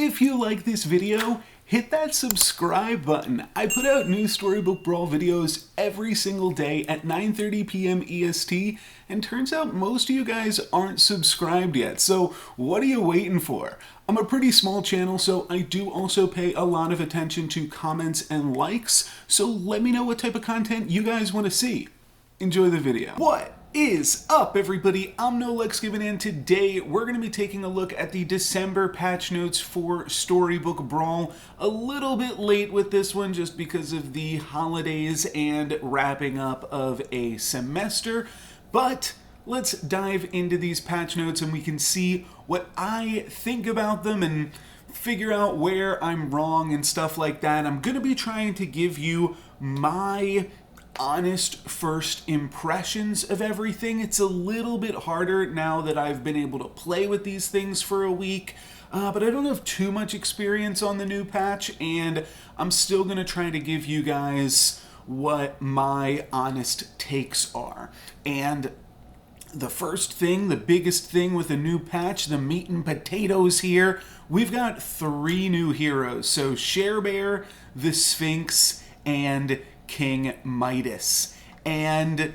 If you like this video, hit that subscribe button. I put out new Storybook Brawl videos every single day at 9:30 p.m. EST, and turns out most of you guys aren't subscribed yet, so what are you waiting for? I'm a pretty small channel, so I do also pay a lot of attention to comments and likes, so let me know what type of content you guys want to see. Enjoy the video. What is up, everybody? I'm NoLucksGiven, and today we're going to be taking a look at the December patch notes for Storybook Brawl. A little bit late with this one just because of the holidays and wrapping up of a semester, but let's dive into these patch notes and we can see what I think about them and figure out where I'm wrong and stuff like that. I'm going to be trying to give you my honest first impressions of everything. It's a little bit harder now that I've been able to play with these things for a week, but I don't have too much experience on the new patch, and I'm still going to try to give you guys what my honest takes are. And the first thing, the biggest thing with the new patch, the meat and potatoes here, we've got 3 new heroes. So Sharebear, the Sphinx, and King Midas. And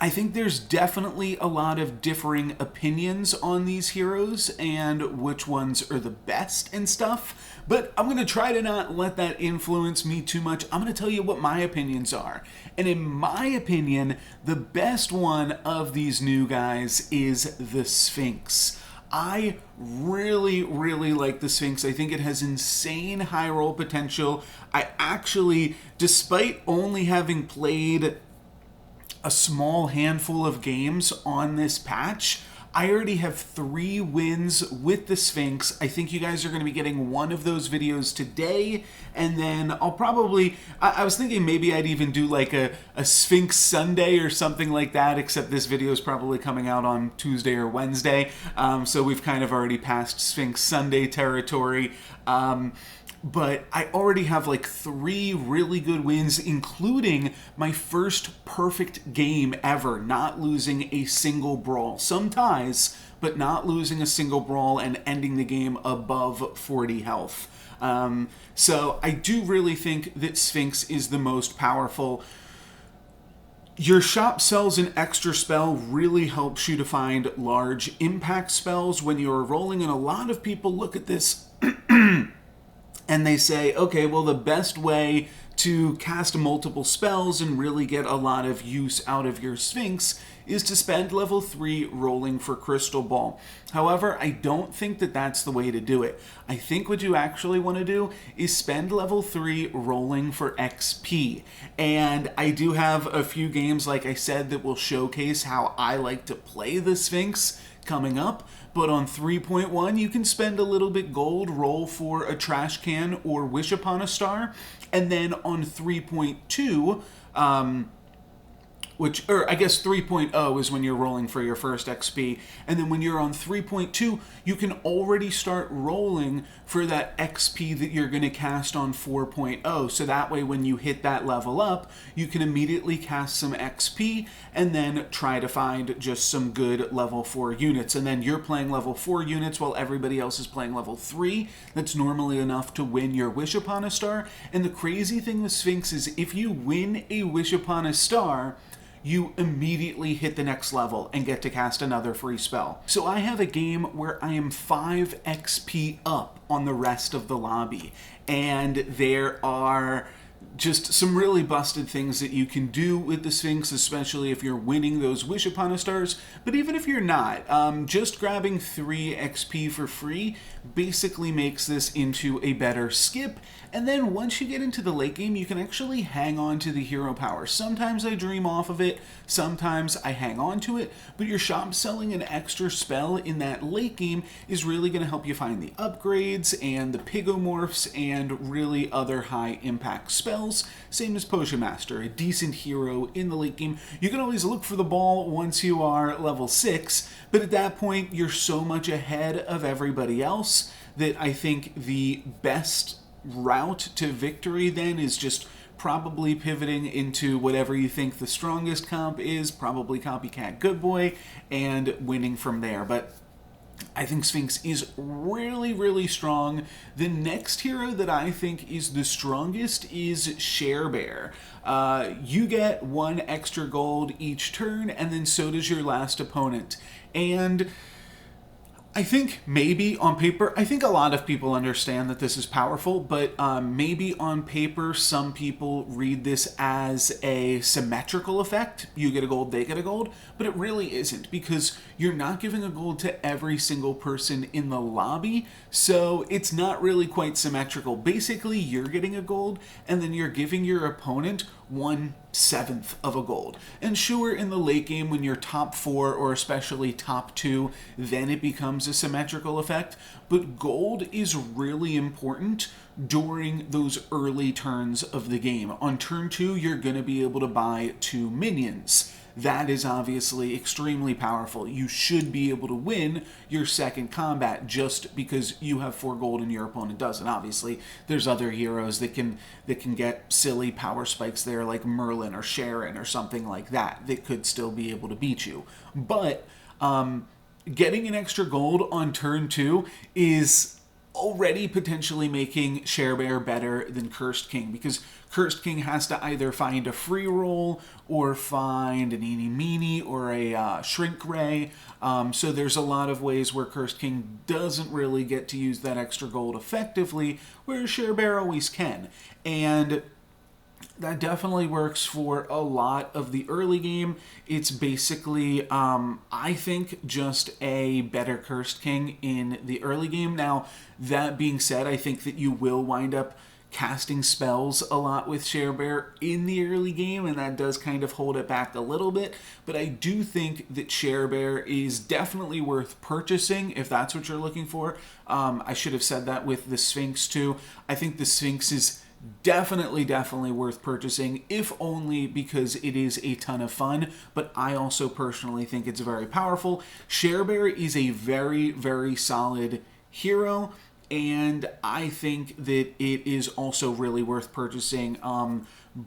I think there's definitely a lot of differing opinions on these heroes and which ones are the best and stuff, but I'm going to try to not let that influence me too much. I'm going to tell you what my opinions are. And in my opinion, the best one of these new guys is the Sphinx. I really like the Sphinx. I think it has insane high roll potential. I actually, despite only having played a small handful of games on this patch, I already have 3 wins with the Sphinx. I think you guys are going to be getting one of those videos today, and then I'll probably, I was thinking maybe I'd even do like a Sphinx Sunday or something like that, except this video is probably coming out on Tuesday or Wednesday, so we've kind of already passed Sphinx Sunday territory. But I already have like 3 really good wins, including my first perfect game ever, not losing a single brawl. Some ties, but not losing a single brawl and ending the game above 40 health. So I do really think that Sphinx is the most powerful. Your shop sells an extra spell really helps you to find large impact spells when you're rolling, and a lot of people look at this and they say, okay, well, the best way to cast multiple spells and really get a lot of use out of your Sphinx is to spend level 3 rolling for Crystal Ball. However, I don't think that that's the way to do it. I think what you actually want to do is spend level 3 rolling for XP. And I do have a few games, like I said, that will showcase how I like to play the Sphinx coming up, but on 3.1 you can spend a little bit gold, roll for a trash can or wish upon a star, and then on 3.2 or I guess 3.0 is when you're rolling for your first XP, and then when you're on 3.2, you can already start rolling for that XP that you're going to cast on 4.0, so that way when you hit that level up, you can immediately cast some XP and then try to find just some good level 4 units, and then you're playing level 4 units while everybody else is playing level 3. That's normally enough to win your wish upon a star, and the crazy thing with Sphinx is if you win a wish upon a star, you immediately hit the next level and get to cast another free spell. So I have a game where I am 5 XP up on the rest of the lobby, and there are just some really busted things that you can do with the Sphinx, especially if you're winning those Wish Upon a Stars, but even if you're not, just grabbing 3 XP for free basically makes this into a better skip, and then once you get into the late game, you can actually hang on to the hero power. Sometimes I dream off of it, sometimes I hang on to it, but your shop selling an extra spell in that late game is really going to help you find the upgrades and the pigomorphs and really other high impact spells. Same as Potion Master, a decent hero in the late game. You can always look for the ball once you are level 6, but at that point you're so much ahead of everybody else that I think the best route to victory then is just probably pivoting into whatever you think the strongest comp is, probably Copycat Good Boy, and winning from there. But I think Sphinx is really, really strong. The next hero that I think is the strongest is Sharebear. You get 1 extra gold each turn, and then so does your last opponent. And I think maybe on paper, I think a lot of people understand that this is powerful, but maybe on paper, some people read this as a symmetrical effect. You get a gold, they get a gold, but it really isn't, because you're not giving a gold to every single person in the lobby, so it's not really quite symmetrical. Basically, you're getting a gold, and then you're giving your opponent 1/7 of a gold. And sure, in the late game, when you're top 4 or especially top 2, then it becomes a symmetrical effect. But gold is really important during those early turns of the game. On turn 2, you're going to be able to buy 2 minions. That is obviously extremely powerful. You should be able to win your second combat just because you have 4 gold and your opponent doesn't. Obviously, there's other heroes that can get silly power spikes there, like Merlin or Sharon or something like that could still be able to beat you. But getting an extra gold on turn 2 is already potentially making Sharebear better than Cursed King, because Cursed King has to either find a free roll or find an eeny meeny or a shrink ray. So there's a lot of ways where Cursed King doesn't really get to use that extra gold effectively, whereas Sharebear always can. And that definitely works for a lot of the early game. It's basically, I think, just a better Cursed King in the early game. Now, that being said, I think that you will wind up casting spells a lot with Sharebear in the early game, and that does kind of hold it back a little bit. But I do think that Sharebear is definitely worth purchasing if that's what you're looking for. I should have said that with the Sphinx too. I think the Sphinx is definitely worth purchasing, if only because it is a ton of fun, but I also personally think it's very powerful. Sharebear is a very solid hero, and I think that it is also really worth purchasing.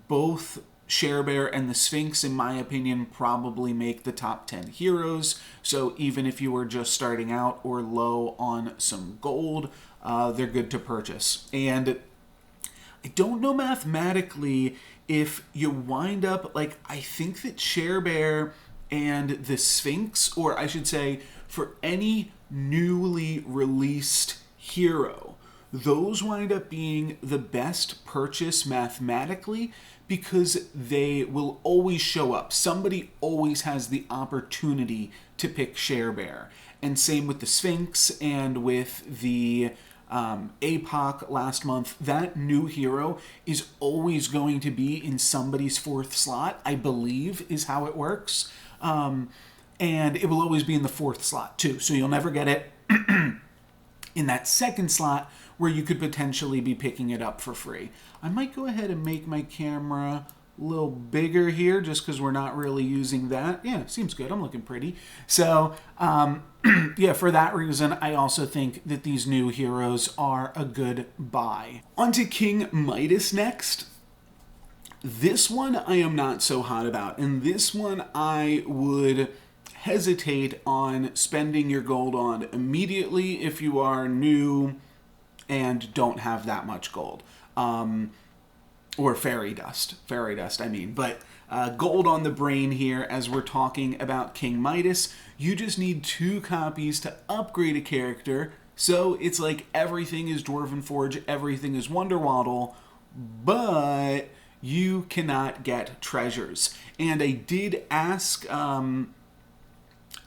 Both Sharebear and the Sphinx, in my opinion, probably make the top 10 heroes, so even if you were just starting out or low on some gold, they're good to purchase. And I don't know mathematically if you wind up, I think that Sharebear and the Sphinx, or I should say, for any newly released hero, those wind up being the best purchase mathematically because they will always show up. Somebody always has the opportunity to pick Sharebear. And same with the Sphinx and with the APOC last month. That new hero is always going to be in somebody's 4th slot, I believe is how it works. And it will always be in the 4th slot too, so you'll never get it in that 2nd slot where you could potentially be picking it up for free. I might go ahead and make my camera a little bigger here just because we're not really using that. Yeah, seems good. I'm looking pretty. So, yeah, for that reason, I also think that these new heroes are a good buy. On to King Midas next. This one I am not so hot about, and this one I would hesitate on spending your gold on immediately if you are new and don't have that much gold. Or fairy dust, I mean. But gold on the brain here as we're talking about King Midas. You just need 2 copies to upgrade a character. So it's like everything is Dwarven Forge, everything is Wonder Waddle, but you cannot get treasures. And I did ask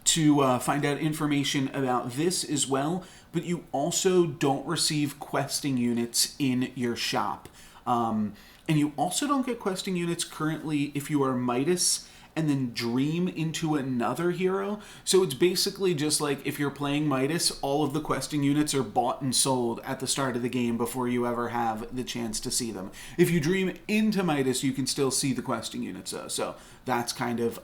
to find out information about this as well, but you also don't receive questing units in your shop. And you also don't get questing units currently if you are Midas and then dream into another hero. So it's basically just like if you're playing Midas, all of the questing units are bought and sold at the start of the game before you ever have the chance to see them. If you dream into Midas, you can still see the questing units though. So that's kind of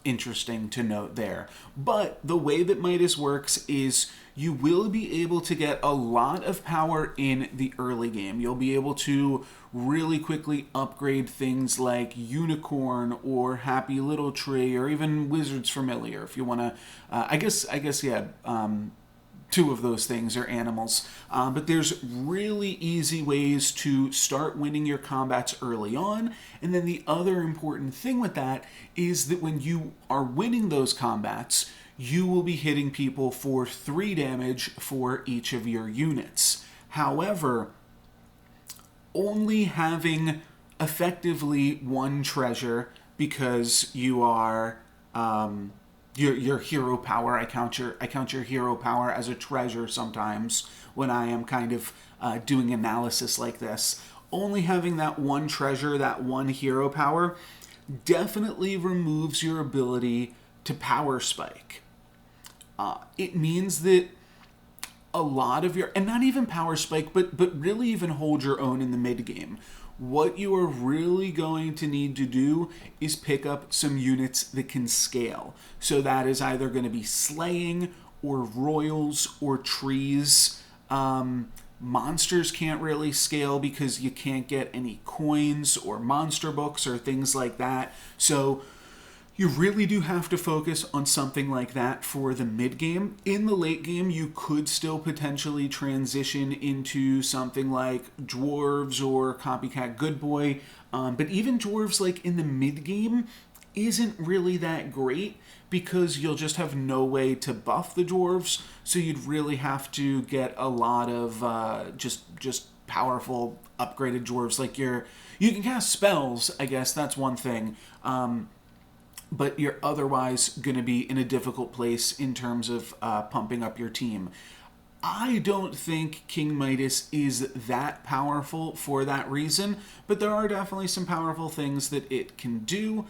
interesting to note there. But the way that Midas works is you will be able to get a lot of power in the early game. You'll be able to really quickly upgrade things like Unicorn or Happy Little Tree or even Wizard's Familiar if you want to, two of those things are animals. But there's really easy ways to start winning your combats early on. And then the other important thing with that is that when you are winning those combats, you will be hitting people for 3 damage for each of your units. However, only having effectively 1 treasure, because you are your hero power. I count your hero power as a treasure sometimes when I am kind of doing analysis like this. Only having that 1 treasure, that 1 hero power, definitely removes your ability to power spike. It means that a lot of your, and not even power spike, but really even hold your own in the mid game. What you are really going to need to do is pick up some units that can scale. So that is either going to be slaying or royals or trees. Monsters can't really scale because you can't get any coins or monster books or things like that. So you really do have to focus on something like that for the mid game. In the late game, you could still potentially transition into something like Dwarves or Copycat Good Boy. But even Dwarves, like in the mid game, isn't really that great because you'll just have no way to buff the Dwarves. So you'd really have to get a lot of just powerful upgraded Dwarves. Like you can cast spells, I guess that's one thing. But you're otherwise going to be in a difficult place in terms of pumping up your team. I don't think King Midas is that powerful for that reason, but there are definitely some powerful things that it can do,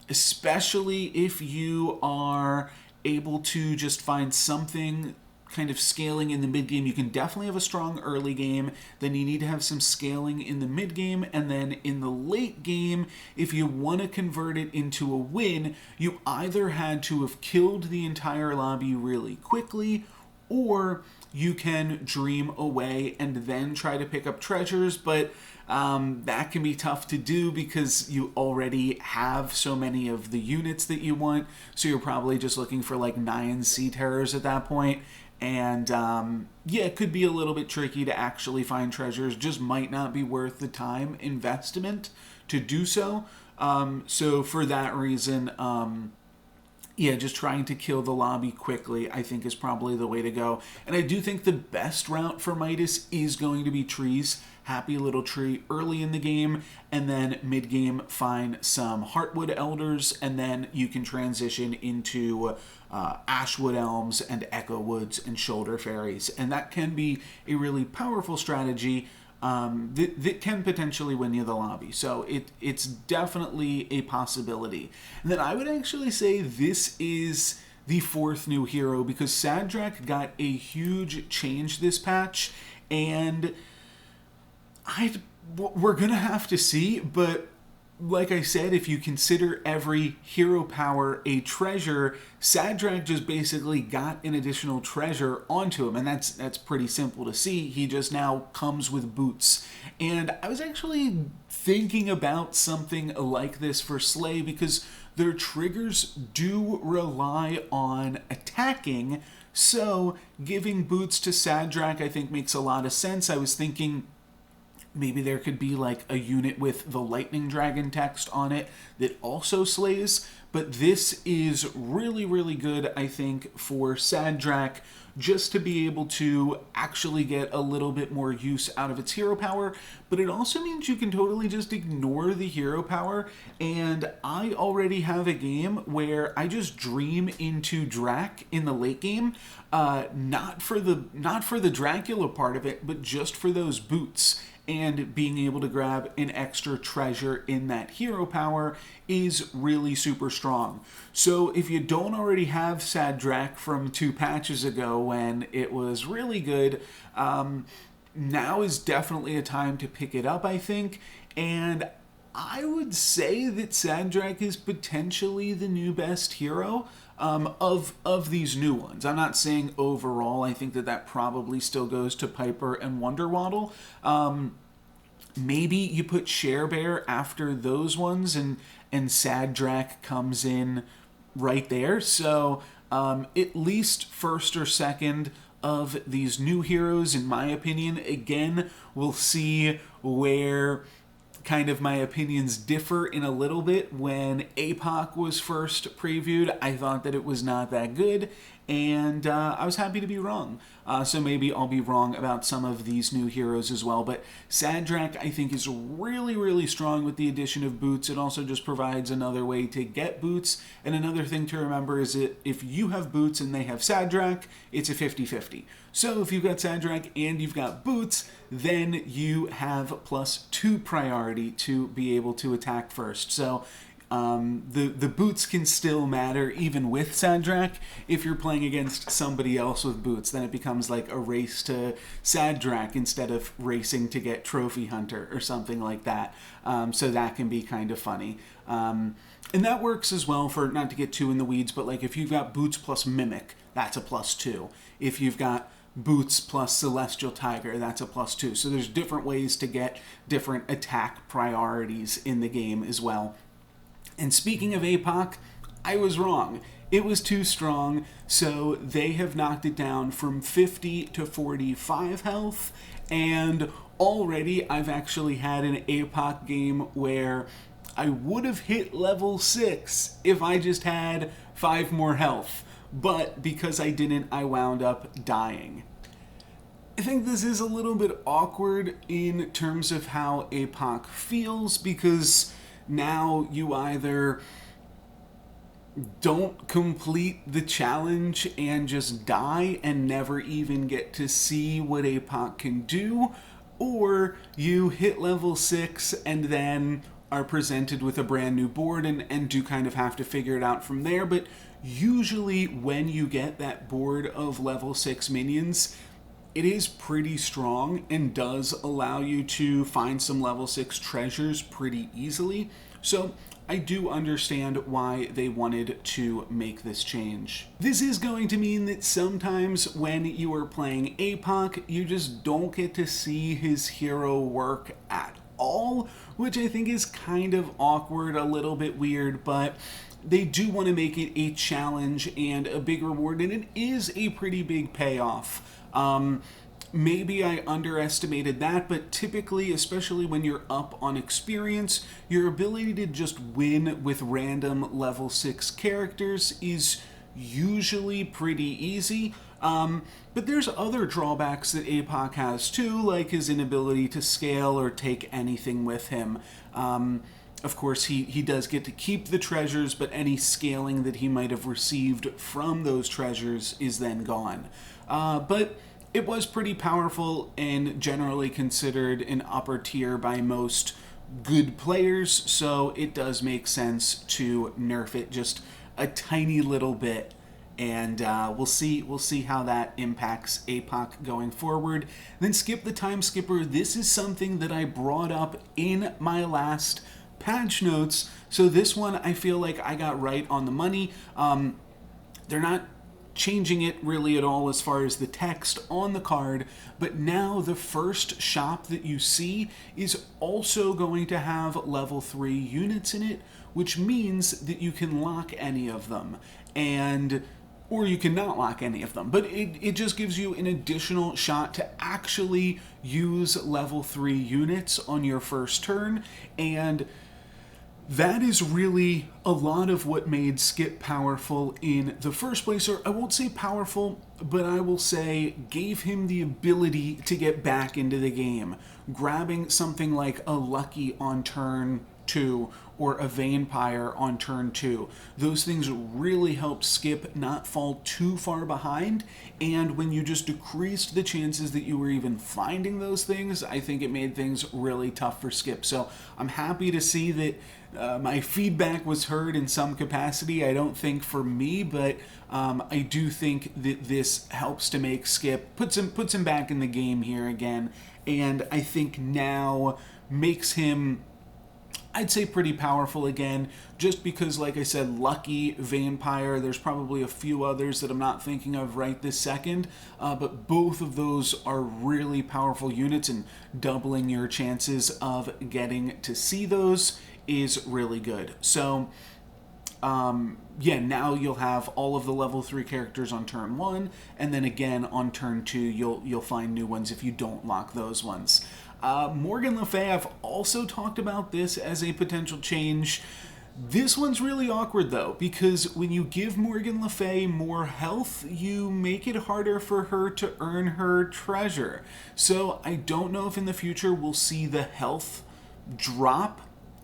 especially if you are able to just find something kind of scaling in the mid game. You can definitely have a strong early game, then you need to have some scaling in the mid game, and then in the late game, if you want to convert it into a win, you either had to have killed the entire lobby really quickly, or you can dream away and then try to pick up treasures, but that can be tough to do because you already have so many of the units that you want, so you're probably just looking for like 9 sea terrors at that point. And yeah, it could be a little bit tricky to actually find treasures. Just might not be worth the time investment to do so. So for that reason, yeah, just trying to kill the lobby quickly, I think, is probably the way to go. And I do think the best route for Midas is going to be trees. Happy little tree early in the game, and then mid-game find some Heartwood Elders, and then you can transition into Ashwood Elms and Echo Woods and Shoulder Fairies. And that can be a really powerful strategy that can potentially win you the lobby. So it's definitely a possibility. And then I would actually say this is the 4th new hero, because Sadrak got a huge change this patch, and we're going to have to see, but like I said, if you consider every hero power a treasure, Sadrak just basically got an additional treasure onto him, and that's pretty simple to see. He just now comes with boots. And I was actually thinking about something like this for Slay, because their triggers do rely on attacking, so giving boots to Sadrak I think makes a lot of sense. I was thinking maybe there could be like a unit with the Lightning Dragon text on it that also slays, but this is really, really good, I think, for Sadrak, just to be able to actually get a little bit more use out of its hero power. But it also means you can totally just ignore the hero power, and I already have a game where I just dream into Drac in the late game, not for the Dracula part of it, but just for those boots. And being able to grab an extra treasure in that hero power is really super strong. So if you don't already have Sadrak from 2 patches ago when it was really good, now is definitely a time to pick it up, I think. And I would say that Sadrak is potentially the new best hero of these new ones. I'm not saying overall. I think that probably still goes to Piper and Wonderwaddle. Maybe you put Sharebear after those ones, and Sadrak comes in right there. So at least first or second of these new heroes, in my opinion. Again, we'll see where kind of my opinions differ in a little bit. When APOC was first previewed, I thought that it was not that good, and I was happy to be wrong. So maybe I'll be wrong about some of these new heroes as well. But Sadrak, I think, is really, really strong with the addition of boots. It also just provides another way to get boots. And another thing to remember is that if you have boots and they have Sadrak, it's a 50-50. So if you've got Sadrak and you've got boots, then you have +2 priority to be able to attack first. So the boots can still matter even with Sadrak. If you're playing against somebody else with boots, then it becomes like a race to Sadrak instead of racing to get Trophy Hunter or something like that. So that can be kind of funny. And that works as well for, not to get too in the weeds, but like if you've got boots plus Mimic, that's a +2. If you've got boots plus Celestial Tiger, that's a +2. So there's different ways to get different attack priorities in the game as well. And speaking of APOC, I was wrong. It was too strong, so they have knocked it down from 50 to 45 health, and already I've actually had an APOC game where I would have hit level 6 if I just had 5 more health, but because I didn't, I wound up dying. I think this is a little bit awkward in terms of how APOC feels, because now you either don't complete the challenge and just die and never even get to see what APOC can do, or you hit level 6 and then are presented with a brand new board and do kind of have to figure it out from there. But usually when you get that board of level 6 minions, it is pretty strong and does allow you to find some level 6 treasures pretty easily. So I do understand why they wanted to make this change. This is going to mean that sometimes when you are playing APOC, you just don't get to see his hero work at all, which I think is kind of awkward, a little bit weird, but they do want to make it a challenge and a big reward, and it is a pretty big payoff. Maybe I underestimated that, but typically, especially when you're up on experience, your ability to just win with random level 6 characters is usually pretty easy. But there's other drawbacks that APOC has too, like his inability to scale or take anything with him. Of course, he does get to keep the treasures, but any scaling that he might have received from those treasures is then gone. But it was pretty powerful and generally considered an upper tier by most good players, so it does make sense to nerf it just a tiny little bit. And we'll see how that impacts APOC going forward. Then skip the time skipper. This is something that I brought up in my last patch notes, so this one I feel like I got right on the money. They're not changing it really at all as far as the text on the card, but now the first shop that you see is also going to have level 3 units in it, which means that you can lock any of them, or you can not lock any of them, but it just gives you an additional shot to actually use level 3 units on your first turn, and that is really a lot of what made Skip powerful in the first place, or I won't say powerful, but I will say gave him the ability to get back into the game. Grabbing something like a Lucky on turn 2 or a Vampire on turn 2. Those things really helped Skip not fall too far behind, and when you just decreased the chances that you were even finding those things, I think it made things really tough for Skip. So I'm happy to see that my feedback was heard in some capacity. I don't think for me, but I do think that this helps to make Skip, puts him back in the game here again, and I think now makes him, I'd say, pretty powerful again, just because, like I said, Lucky, Vampire, there's probably a few others that I'm not thinking of right this second, but both of those are really powerful units, and doubling your chances of getting to see those is really good. So yeah, now you'll have all of the level 3 characters on turn 1, and then again on turn 2 you'll find new ones if you don't lock those ones. Morgan Le Fay, I've also talked about this as a potential change. This one's really awkward though, because when you give Morgan Le Fay more health, you make it harder for her to earn her treasure. So I don't know if in the future we'll see the health drop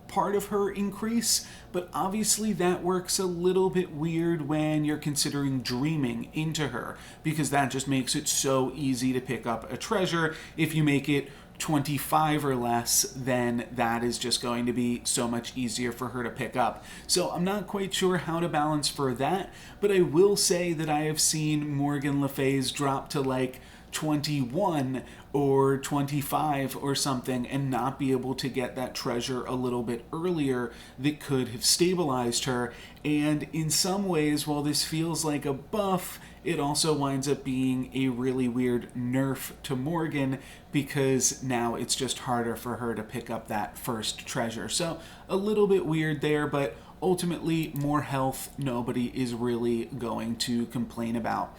part of her increase, but obviously that works a little bit weird when you're considering dreaming into her, because that just makes it so easy to pick up a treasure. If you make it 25 or less, then that is just going to be so much easier for her to pick up. So I'm not quite sure how to balance for that, but I will say that I have seen Morgan Le Fay's drop to like 21 or 25 or something and not be able to get that treasure a little bit earlier that could have stabilized her. And in some ways, while this feels like a buff, it also winds up being a really weird nerf to Morgan, because now it's just harder for her to pick up that first treasure. So a little bit weird there, but ultimately more health nobody is really going to complain about.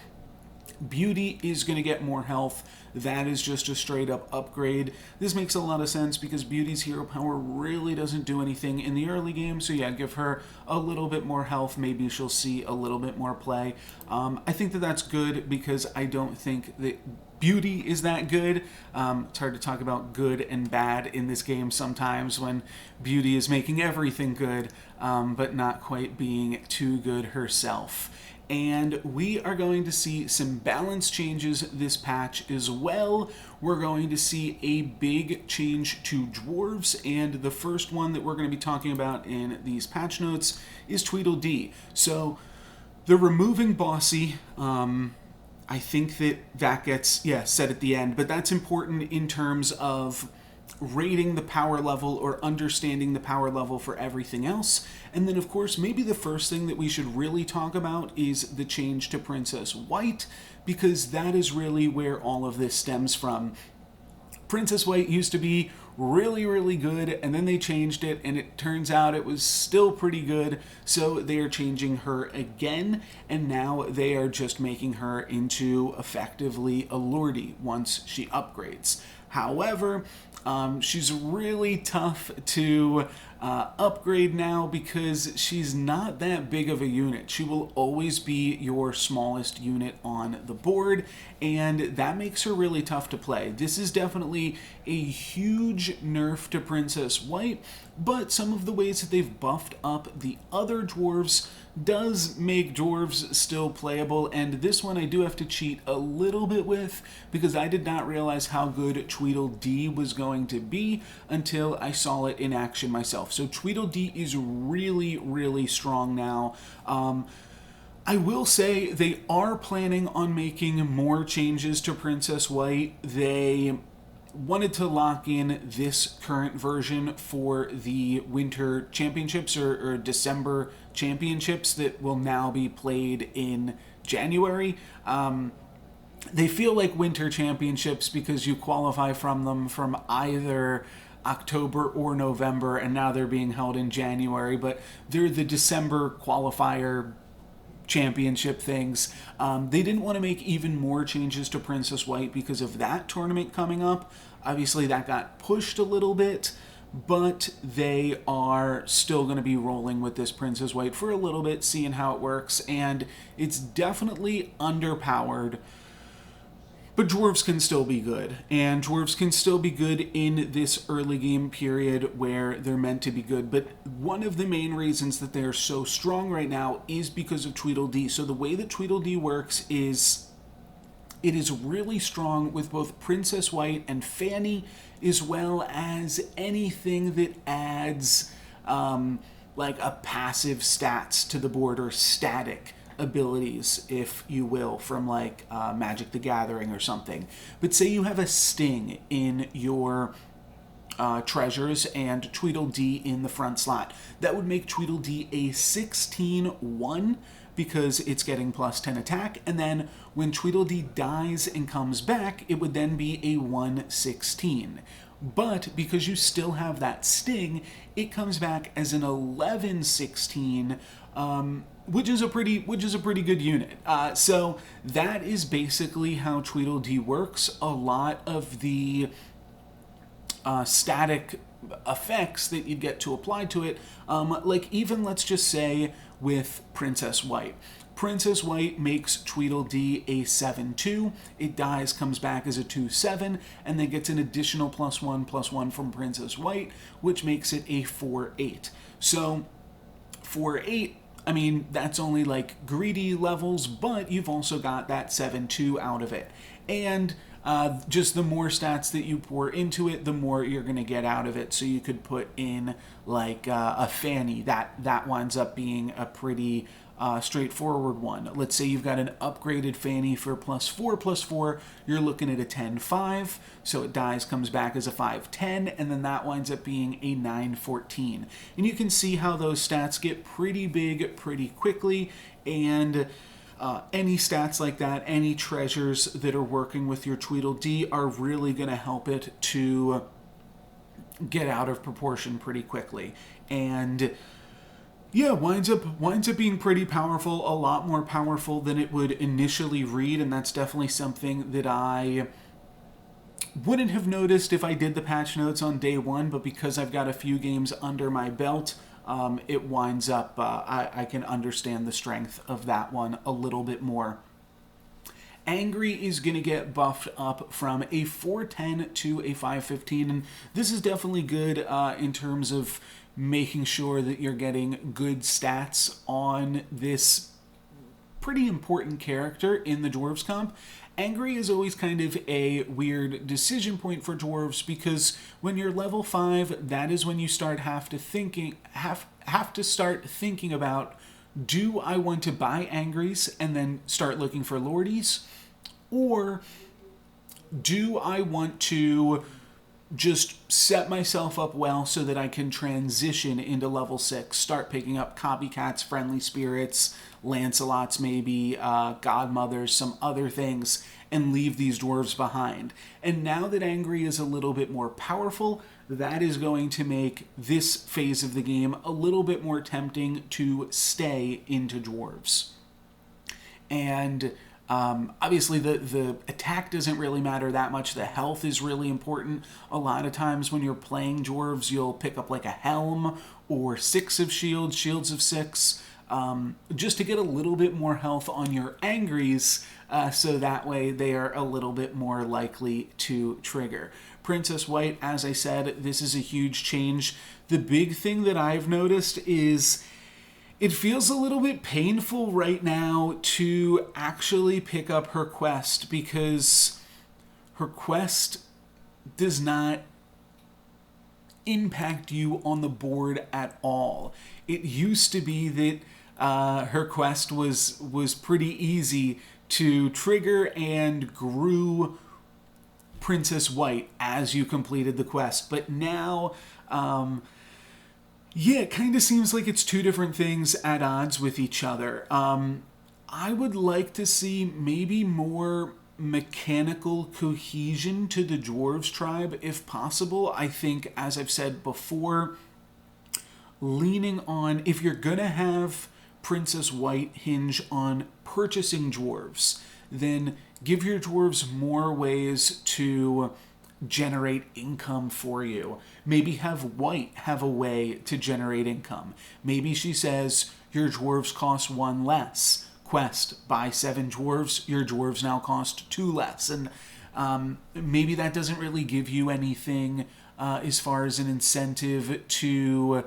Beauty is going to get more health. That is just a straight up upgrade. This makes a lot of sense because Beauty's hero power really doesn't do anything in the early game. So yeah, give her a little bit more health. Maybe she'll see a little bit more play. I think that that's good because I don't think that Beauty is that good. It's hard to talk about good and bad in this game sometimes when Beauty is making everything good, but not quite being too good herself. And we are going to see some balance changes this patch as well. We're going to see a big change to Dwarves, and the first one that we're going to be talking about in these patch notes is Tweedledee. So they're removing Bossy. I think that gets, said at the end, but that's important in terms of rating the power level or understanding the power level for everything else. And then, of course, maybe the first thing that we should really talk about is the change to Princess White, because that is really where all of this stems from. Princess White used to be really, really good, and then they changed it, and it turns out it was still pretty good, so they are changing her again, and now they are just making her into effectively a Lordie once she upgrades. However, she's really tough to upgrade now because she's not that big of a unit. She will always be your smallest unit on the board, and that makes her really tough to play. This is definitely a huge nerf to Princess White, but some of the ways that they've buffed up the other dwarves does make dwarves still playable, and this one I do have to cheat a little bit with because I did not realize how good Tweedledee was going to be until I saw it in action myself. So Tweedledee is really, really strong now. I will say they are planning on making more changes to Princess White. They wanted to lock in this current version for the Winter Championships or December Championships that will now be played in January. They feel like Winter Championships because you qualify from them from either October or November, and now they're being held in January, but they're the December qualifier championship things. They didn't want to make even more changes to Princess White because of that tournament coming up. Obviously that got pushed a little bit, but they are still going to be rolling with this Princess White for a little bit, seeing how it works, and it's definitely underpowered. But dwarves can still be good, and dwarves can still be good in this early game period where they're meant to be good. But one of the main reasons that they're so strong right now is because of Tweedledee. So the way that Tweedledee works is it is really strong with both Princess White and Fanny, as well as anything that adds like a passive stats to the board or static abilities, if you will, from like Magic the Gathering or something. But say you have a Sting in your treasures and Tweedledee in the front slot. That would make Tweedledee a 16-1 because it's getting plus 10 attack, and then when Tweedledee dies and comes back, it would then be a 1/16. But because you still have that Sting, it comes back as an 11/16 which is a pretty good unit. So that is basically how Tweedledee works. A lot of the static effects that you'd get to apply to it, like even let's just say with Princess White. Princess White makes Tweedledee a 7-2. It dies, comes back as a 2-7, and then gets an additional +1/+1 from Princess White, which makes it a 4-8. So 4-8, I mean, that's only like greedy levels, but you've also got that 7-2 out of it. And just the more stats that you pour into it, the more you're going to get out of it. So you could put in like a Fanny. That winds up being a pretty straightforward one. Let's say you've got an upgraded Fanny for +4/+4. You're looking at a 10-5. So it dies, comes back as a 5-10, and then that winds up being a 9-14. And you can see how those stats get pretty big pretty quickly. And any stats like that, any treasures that are working with your Tweedledee are really going to help it to get out of proportion pretty quickly. And yeah, winds up being pretty powerful, a lot more powerful than it would initially read, and that's definitely something that I wouldn't have noticed if I did the patch notes on day one, but because I've got a few games under my belt, it winds up, I can understand the strength of that one a little bit more. Angry is going to get buffed up from a 4-10 to a 5-15, and this is definitely good in terms of making sure that you're getting good stats on this pretty important character in the Dwarves comp. Angry is always kind of a weird decision point for Dwarves because when you're level 5, that is when you start have to start thinking about, do I want to buy Angries and then start looking for Lordies? Or do I want to just set myself up well so that I can transition into level 6, start picking up copycats, friendly spirits, Lancelots maybe, godmothers, some other things, and leave these dwarves behind. And now that Angry is a little bit more powerful, that is going to make this phase of the game a little bit more tempting to stay into dwarves. And obviously, the attack doesn't really matter that much. The health is really important. A lot of times when you're playing dwarves, you'll pick up like a helm or 6 of shields, shields of 6, just to get a little bit more health on your Angries, so that way they are a little bit more likely to trigger. Princess White, as I said, this is a huge change. The big thing that I've noticed is it feels a little bit painful right now to actually pick up her quest because her quest does not impact you on the board at all. It used to be that her quest was pretty easy to trigger and grew Princess White as you completed the quest, but now yeah, it kind of seems like it's two different things at odds with each other. I would like to see maybe more mechanical cohesion to the Dwarves tribe if possible. I think, as I've said before, leaning on, if you're going to have Princess White hinge on purchasing dwarves, then give your dwarves more ways to generate income for you. Maybe have White have a way to generate income. Maybe she says your dwarves cost 1 less. Quest, buy 7 dwarves, your dwarves now cost 2 less. And maybe that doesn't really give you anything as far as an incentive to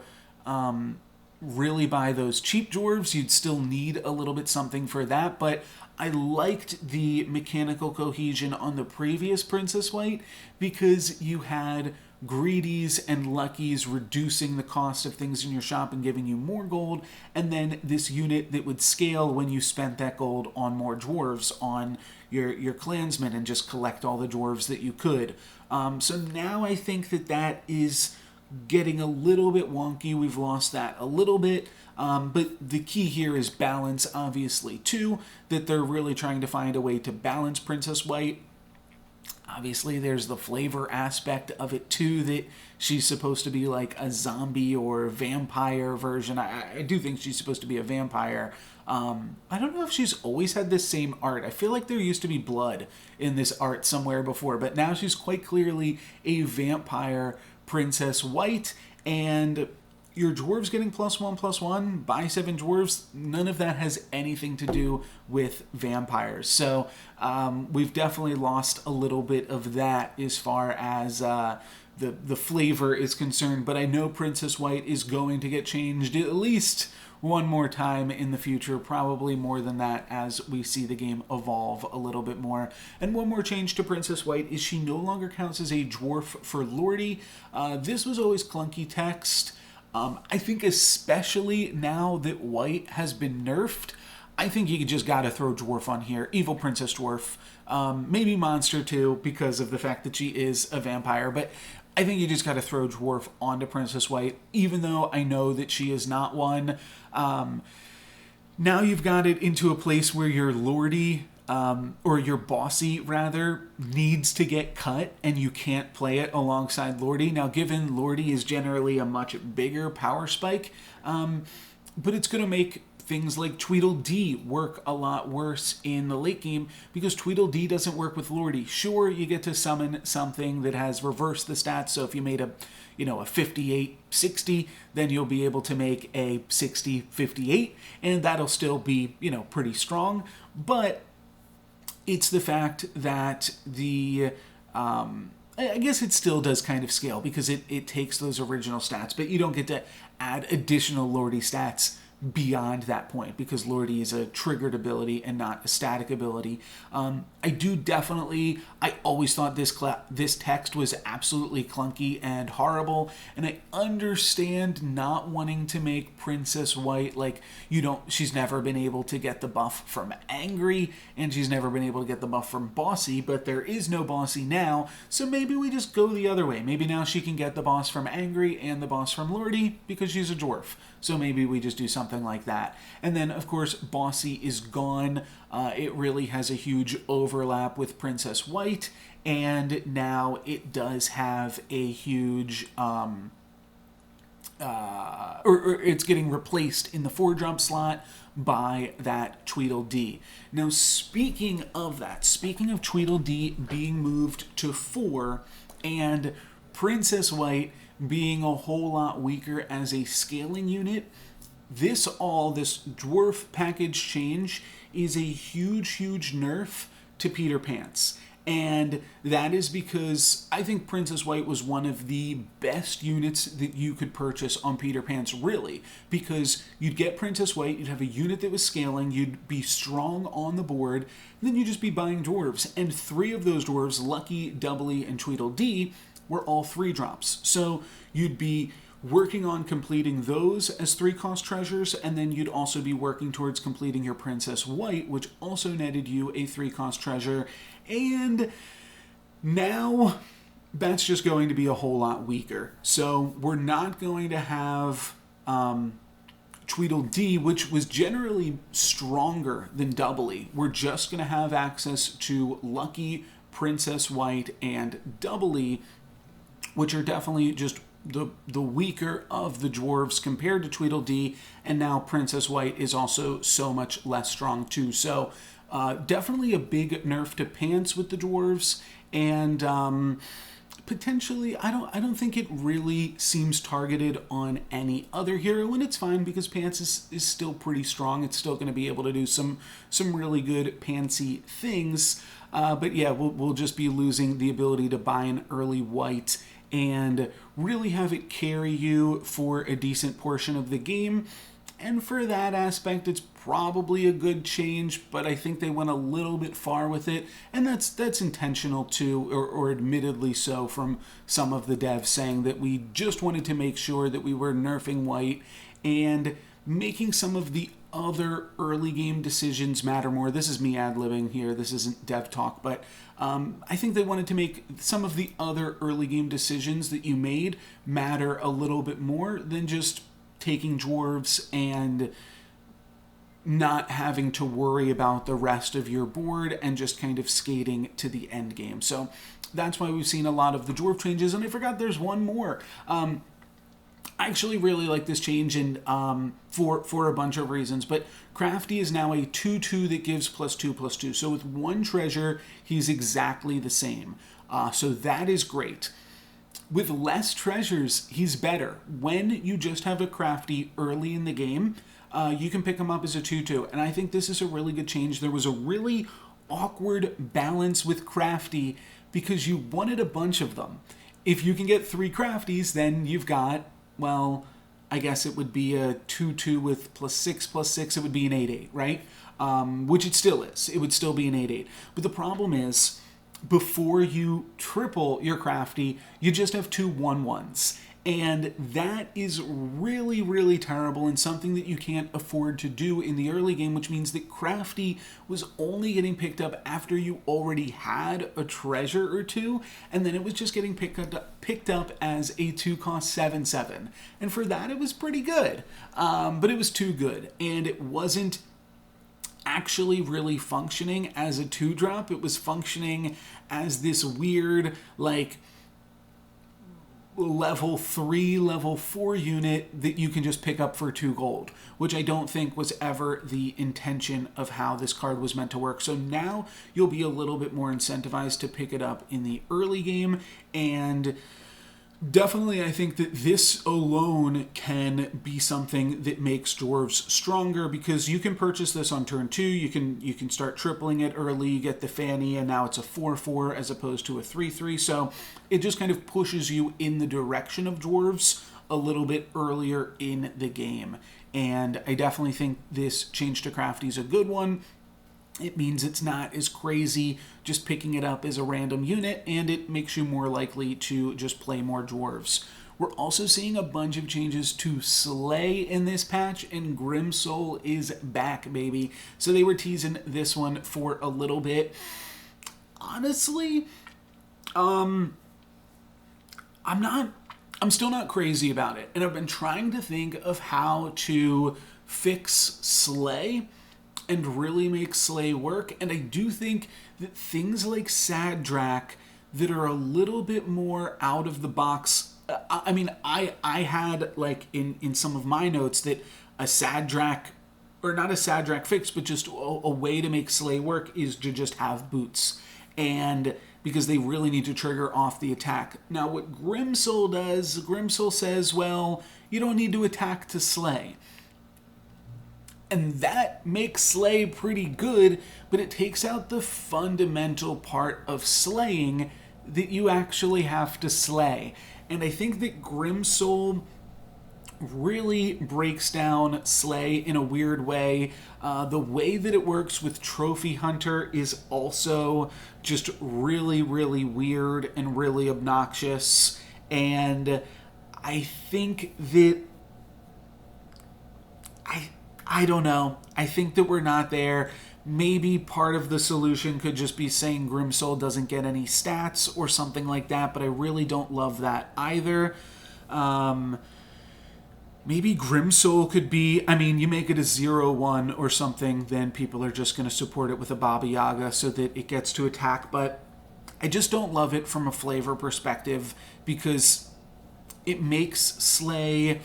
really buy those cheap dwarves. You'd still need a little bit something for that, but I liked the mechanical cohesion on the previous Princess White because you had greedies and luckies reducing the cost of things in your shop and giving you more gold, and then this unit that would scale when you spent that gold on more dwarves on your clansmen and just collect all the dwarves that you could. So now I think that is getting a little bit wonky. We've lost that a little bit. But the key here is balance, obviously, too, that they're really trying to find a way to balance Princess White. Obviously, there's the flavor aspect of it too, that she's supposed to be like a zombie or vampire version. I do think she's supposed to be a vampire. I don't know if she's always had this same art. I feel like there used to be blood in this art somewhere before, but now she's quite clearly a vampire Princess White. And your dwarves getting +1/+1 by 7 dwarves, none of that has anything to do with vampires. So we've definitely lost a little bit of that as far as the flavor is concerned. But I know Princess White is going to get changed at least one more time in the future, probably more than that as we see the game evolve a little bit more. And one more change to Princess White is she no longer counts as a dwarf for Lordy. This was always clunky text. I think especially now that White has been nerfed, I think you just gotta throw Dwarf on here. Evil Princess Dwarf. Maybe Monster too, because of the fact that she is a vampire, but I think you just gotta throw Dwarf onto Princess White, even though I know that she is not one. Now you've got it into a place where your Lordy, or your Bossy rather, needs to get cut and you can't play it alongside Lordy. Now, given Lordy is generally a much bigger power spike, but it's going to make things like Tweedledee work a lot worse in the late game because Tweedledee doesn't work with Lordy. Sure, you get to summon something that has reversed the stats, so if you made a 58-60, then you'll be able to make a 60-58, and that'll still be, pretty strong. But it's the fact that I guess it still does kind of scale because it takes those original stats, but you don't get to add additional Lordy stats beyond that point because Lordy is a triggered ability and not a static ability. I always thought this text was absolutely clunky and horrible, and I understand not wanting to make Princess White she's never been able to get the buff from Angry, and she's never been able to get the buff from Bossy, but there is no Bossy now, so maybe we just go the other way. Maybe now she can get the boss from Angry and the boss from Lordy because she's a dwarf. So maybe we just do something like that. And then, of course, Bossy is gone. It really has a huge overlap with Princess White, and now it does have a huge... or it's getting replaced in the 4-drop slot by that Tweedledee. Now, speaking of Tweedledee being moved to 4, and Princess White being a whole lot weaker as a scaling unit, this dwarf package change is a huge nerf to Peter Pants. And that is because I think Princess White was one of the best units that you could purchase on Peter Pants, really. Because you'd get Princess White, you'd have a unit that was scaling, you'd be strong on the board, and then you'd just be buying dwarves. And 3 of those dwarves, Lucky, Doubly, and Tweedledee, were all 3-drops. So you'd be working on completing those as 3-cost treasures, and then you'd also be working towards completing your Princess White, which also netted you a 3-cost treasure. And now that's just going to be a whole lot weaker. So we're not going to have Tweedledee, which was generally stronger than Doubly. We're just going to have access to Lucky, Princess White, and Doubly, which are definitely just the weaker of the dwarves compared to Tweedledee, and now Princess White is also so much less strong too. So definitely a big nerf to Pants with the dwarves, and potentially I don't think it really seems targeted on any other hero, and it's fine because Pants is still pretty strong. It's still going to be able to do some really good Pantsy things, but yeah, we'll just be losing the ability to buy an early White and really have it carry you for a decent portion of the game. And for that aspect, it's probably a good change, but I think they went a little bit far with it, and that's intentional too, or admittedly so, from some of the devs saying that we just wanted to make sure that we were nerfing White and making some of the other early game decisions matter more. This is me ad-libbing here, this isn't dev talk, but I think they wanted to make some of the other early game decisions that you made matter a little bit more than just taking dwarves and not having to worry about the rest of your board and just kind of skating to the end game. So that's why we've seen a lot of the dwarf changes. And I forgot there's one more. I actually really like this change and for a bunch of reasons, but Crafty is now a 2/2 that gives +2/+2. So with one treasure, he's exactly the same. So that is great. With less treasures, he's better. When you just have a Crafty early in the game, you can pick him up as a 2/2. And I think this is a really good change. There was a really awkward balance with Crafty because you wanted a bunch of them. If you can get 3 Crafties, then you've got, well, I guess it would be a 2/2 with +6/+6. It would be an 8/8, right? Which it still is. It would still be an 8/8. But the problem is, before you triple your Crafty, you just have 2 1/1s. And that is really, really terrible and something that you can't afford to do in the early game, which means that Crafty was only getting picked up after you already had a treasure or 2, and then it was just getting picked up as a 2-cost 7/7. And for that, it was pretty good. But it was too good, and it wasn't actually really functioning as a 2-drop. It was functioning as this weird, like, level 3, level 4 unit that you can just pick up for 2 gold, which I don't think was ever the intention of how this card was meant to work. So now you'll be a little bit more incentivized to pick it up in the early game, and definitely I think that this alone can be something that makes dwarves stronger, because you can purchase this on turn 2, you can start tripling it early, you get the Fanny, and now it's a 4/4 as opposed to a 3/3, so it just kind of pushes you in the direction of dwarves a little bit earlier in the game. And I definitely think this change to Crafty is a good one. It means it's not as crazy just picking it up as a random unit, and it makes you more likely to just play more dwarves. We're also seeing a bunch of changes to Slay in this patch, and Grimsoul is back, baby. So they were teasing this one for a little bit. Honestly, I'm still not crazy about it, and I've been trying to think of how to fix Slay and really make Slay work, and I do think that things like Sadrak that are a little bit more out of the box. I mean, I had, like, in some of my notes that a Sadrak, or not a Sadrak fix, but just a way to make Slay work is to just have boots, and because they really need to trigger off the attack. Now, what Grimsoul does, Grimsoul says, well, you don't need to attack to slay. And that makes Slay pretty good, but it takes out the fundamental part of slaying that you actually have to slay. And I think that Grimsoul really breaks down Slay in a weird way. The way that it works with Trophy Hunter is also just really, really weird and really obnoxious. And I think that I don't know. I think that we're not there. Maybe part of the solution could just be saying Grimsoul doesn't get any stats or something like that, but I really don't love that either. Maybe Grimsoul could be, I mean, you make it a 0/1 or something, then people are just going to support it with a Baba Yaga so that it gets to attack, but I just don't love it from a flavor perspective because it makes Slay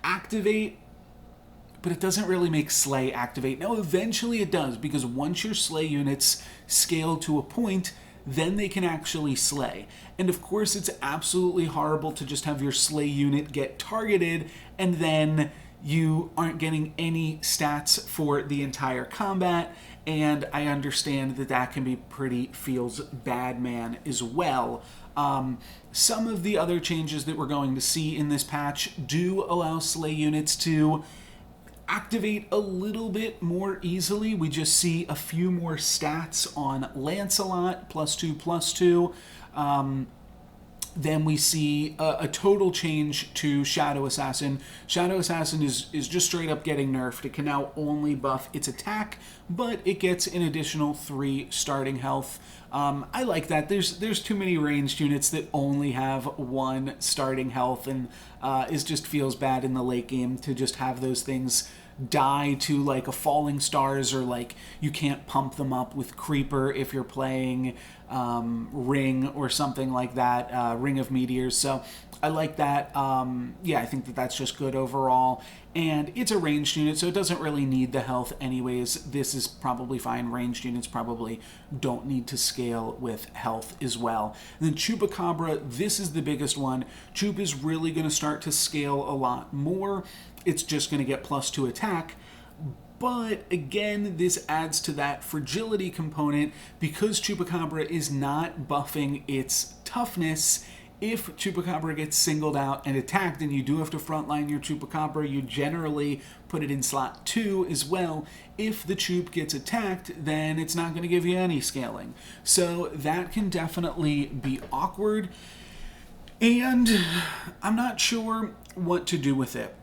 activate, but it doesn't really make Slay activate. Now, eventually it does, because once your Slay units scale to a point, then they can actually slay. And of course, it's absolutely horrible to just have your Slay unit get targeted, and then you aren't getting any stats for the entire combat, and I understand that that can be pretty feels bad man as well. Some of the other changes that we're going to see in this patch do allow Slay units to activate a little bit more easily. We just see a few more stats on Lancelot, +2/+2. Then we see a total change to Shadow Assassin. Shadow Assassin is just straight up getting nerfed. It can now only buff its attack, but it gets an additional 3 starting health. I like that. There's too many ranged units that only have 1 starting health, and it just feels bad in the late game to just have those things die to like a falling stars, or like you can't pump them up with creeper if you're playing ring or something like that, ring of meteors. So I like that. Yeah, I think that that's just good overall, and it's a ranged unit, so it doesn't really need the health anyways. This is probably fine. Ranged units probably don't need to scale with health as well. And then Chupacabra, this is the biggest one. Chup is really going to start to scale a lot more. It's just going to get +2 attack. But again, this adds to that fragility component because Chupacabra is not buffing its toughness. If Chupacabra gets singled out and attacked, and you do have to frontline your Chupacabra, you generally put it in slot 2 as well. If the Chup gets attacked, then it's not going to give you any scaling. So that can definitely be awkward. And I'm not sure what to do with it.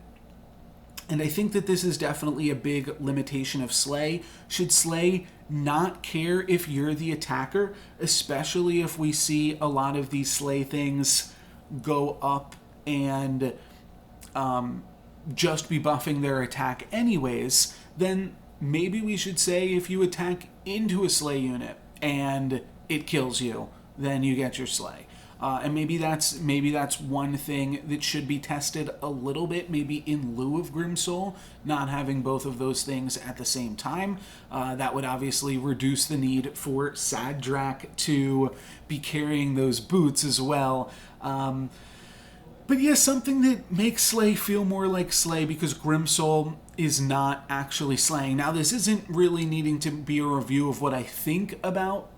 And I think that this is definitely a big limitation of Slay. Should Slay not care if you're the attacker, especially if we see a lot of these Slay things go up and just be buffing their attack anyways? Then maybe we should say if you attack into a Slay unit and it kills you, then you get your Slay. And maybe that's one thing that should be tested a little bit, maybe in lieu of Grimsoul, not having both of those things at the same time. That would obviously reduce the need for Sadrak to be carrying those boots as well. But yeah, something that makes Slay feel more like Slay, because Grimsoul is not actually slaying. Now, this isn't really needing to be a review of what I think about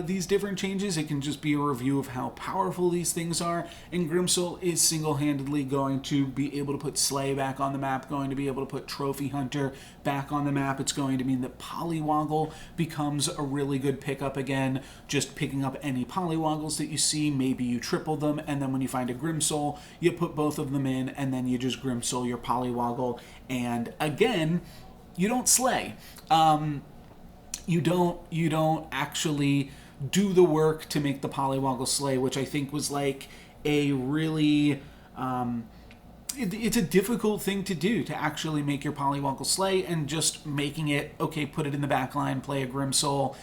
these different changes. It can just be a review of how powerful these things are. And Grimsoul is single-handedly going to be able to put Slay back on the map, going to be able to put Trophy Hunter back on the map. It's going to mean that Pollywoggle becomes a really good pickup again. Just picking up any Polywoggles that you see, maybe you triple them, and then when you find a Grimsoul, you put both of them in, and then you just Grimsoul your Pollywoggle, and again, you don't slay. You don't actually do the work to make the Pollywoggle slay, which I think was like a really it's a difficult thing to do, to actually make your Pollywoggle slay, and just making it, okay, put it in the back line, play a Grimsoul,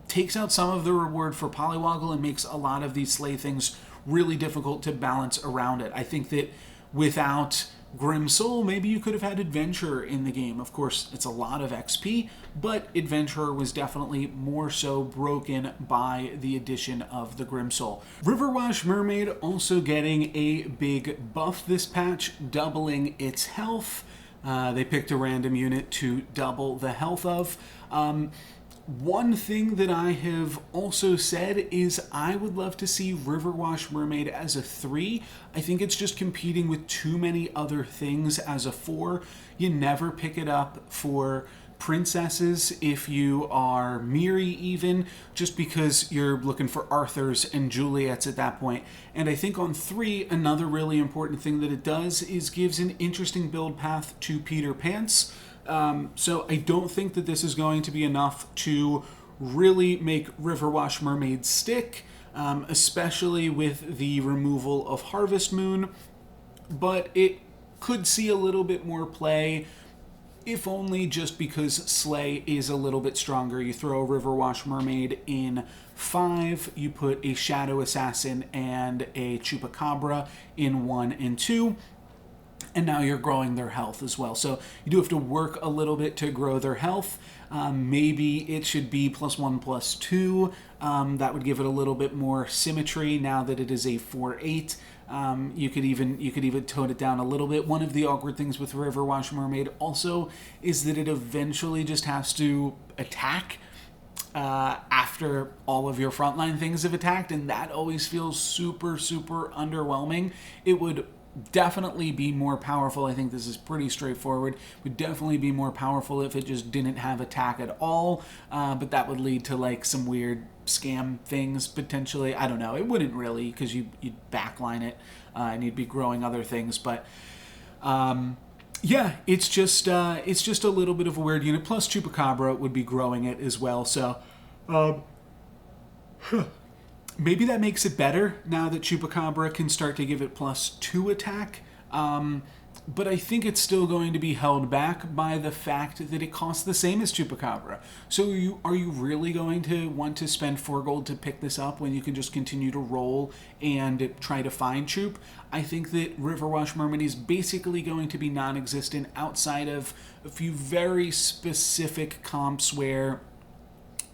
takes out some of the reward for Pollywoggle and makes a lot of these slay things really difficult to balance around it. I think that without Grimsoul, maybe you could have had Adventurer in the game. Of course, it's a lot of XP, but Adventurer was definitely more so broken by the addition of the Grimsoul. Riverwash Mermaid also getting a big buff this patch, doubling its health. They picked a random unit to double the health of. One thing that I have also said is I would love to see Riverwash Mermaid as a 3. I think it's just competing with too many other things as a 4. You never pick it up for princesses if you are Miri even, just because you're looking for Arthurs and Juliets at that point. And I think on 3, another really important thing that it does is gives an interesting build path to Peter Pants. So I don't think that this is going to be enough to really make Riverwash Mermaid stick, especially with the removal of Harvest Moon, but it could see a little bit more play, if only just because Slay is a little bit stronger. You throw a Riverwash Mermaid in 5, you put a Shadow Assassin and a Chupacabra in 1 and 2, and now you're growing their health as well. So you do have to work a little bit to grow their health. Maybe it should be +1/+2. That would give it a little bit more symmetry now that it is a 4/8. You could even tone it down a little bit. One of the awkward things with Riverwash Mermaid also is that it eventually just has to attack after all of your frontline things have attacked, and that always feels super, super underwhelming. It would definitely be more powerful. I think this is pretty straightforward. Would definitely be more powerful if it just didn't have attack at all, but that would lead to like some weird scam things potentially. I don't know. It wouldn't really, because you'd backline it and you'd be growing other things, but yeah, it's just a little bit of a weird unit. Plus Chupacabra would be growing it as well, so maybe that makes it better now that Chupacabra can start to give it +2 attack. But I think it's still going to be held back by the fact that it costs the same as Chupacabra. So are you really going to want to spend 4 gold to pick this up when you can just continue to roll and try to find Chup? I think that Riverwash Mermaid is basically going to be non-existent outside of a few very specific comps where